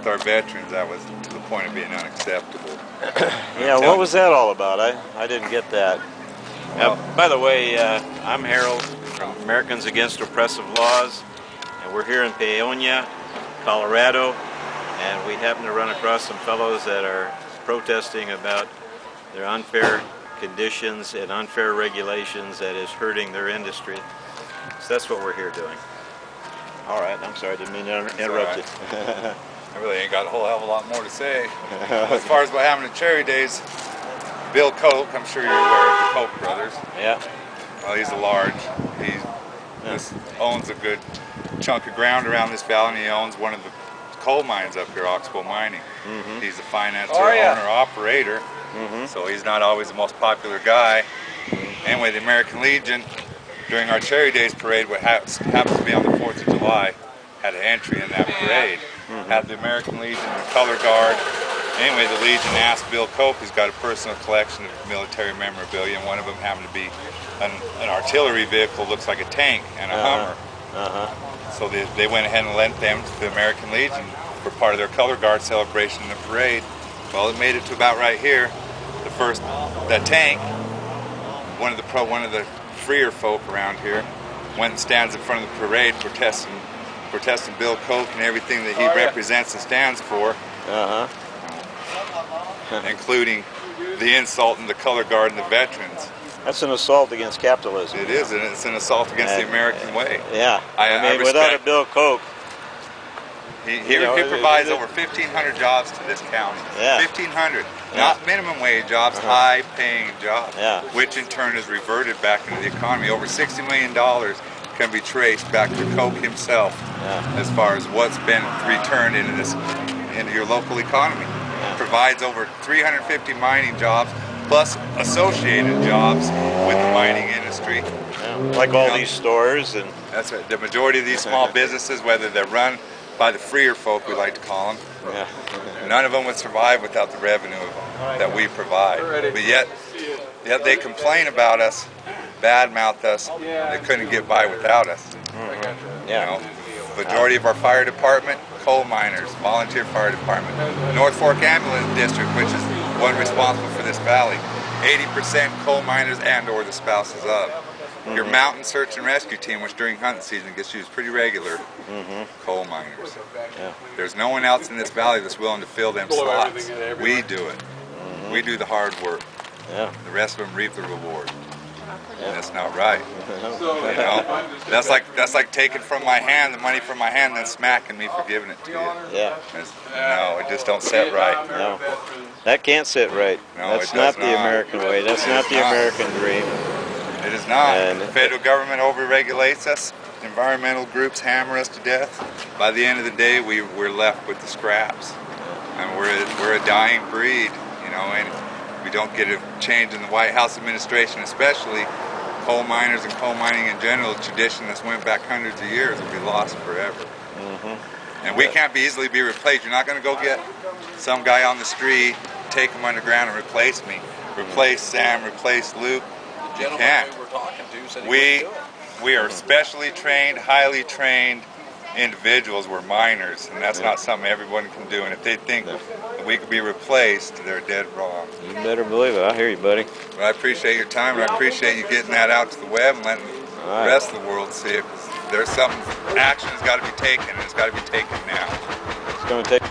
our veterans, that was to the point of being unacceptable. Yeah, what was that all about? I didn't get that. Well, by the way, I'm Harold from Americans Against Oppressive Laws, and we're here in Paonia, Colorado, and we happen to run across some fellows that are protesting about their unfair conditions and unfair regulations that is hurting their industry. So that's what we're here doing. All right, I'm sorry, I didn't mean to interrupt you. I really ain't got a whole hell of a lot more to say. As far as what happened at Cherry Days, Bill Koch, I'm sure you're aware of the Koch brothers. Yeah. Well, he's owns a good chunk of ground around this valley, and he owns one of the coal mines up here, Oxbow Mining. Mm-hmm. He's a financier, owner, operator, so he's not always the most popular guy. Anyway, the American Legion, during our Cherry Days parade, what happens to be on the 4th of July, had an entry in that parade. Had the American Legion and the Color Guard. Anyway, the Legion asked Bill Koch, who's got a personal collection of military memorabilia, and one of them happened to be an artillery vehicle, looks like a tank, and a Hummer. So they went ahead and lent them to the American Legion for part of their Color Guard celebration in the parade. Well, it made it to about right here. That tank, one of the freer folk around here, went and stands in front of the parade protesting Bill Koch and everything that he represents and stands for. Including the insult and the Color Guard and the veterans. That's an assault against capitalism. It is, and it's an assault against the American way. Yeah, I mean, without a Bill Koch, he provides over 1,500 jobs to this county. Yeah. 1,500, not minimum wage jobs, high-paying jobs, which in turn is reverted back into the economy. Over $60 million can be traced back to Koch himself, as far as what's been returned into your local economy. Provides over 350 mining jobs plus associated jobs with the mining industry. Like all these stores. And that's right. The majority of these small businesses, whether they're run by the freer folk, we like to call them, none of them would survive without the revenue that we provide. But yet they complain about us, badmouth us. They couldn't get by without us. Majority of our fire department, coal miners, volunteer fire department. North Fork Ambulance District, which is one responsible for this valley, 80% coal miners and or the spouses of. Your mountain search and rescue team, which during hunting season gets used pretty regular, coal miners. There's no one else in this valley that's willing to fill them slots. We do it. We do the hard work. The rest of them reap the reward. And that's not right. That's like taking from my hand the money from my hand and then smacking me for giving it to you. No, it just don't sit right. No, that can't sit right. No, that's not the American way. That's not the American dream. It is not. The federal government overregulates us. Environmental groups hammer us to death. By the end of the day, we're left with the scraps, and we're a dying breed. And we don't get a change in the White House administration, especially coal miners and coal mining in general. A tradition that's went back hundreds of years will be lost forever. And we can't easily be replaced. You're not going to go get some guy on the street, take him underground and replace me. Replace Sam, replace Luke. You can't. We are specially trained, highly trained individuals. We're miners, and that's not something everyone can do. And if they think that we could be replaced, they're dead wrong. You better believe it. I hear you, buddy. Well, I appreciate your time, and I appreciate you getting that out to the web and letting the rest of the world see it. Because there's action has got to be taken, and it's got to be taken now. It's going to take.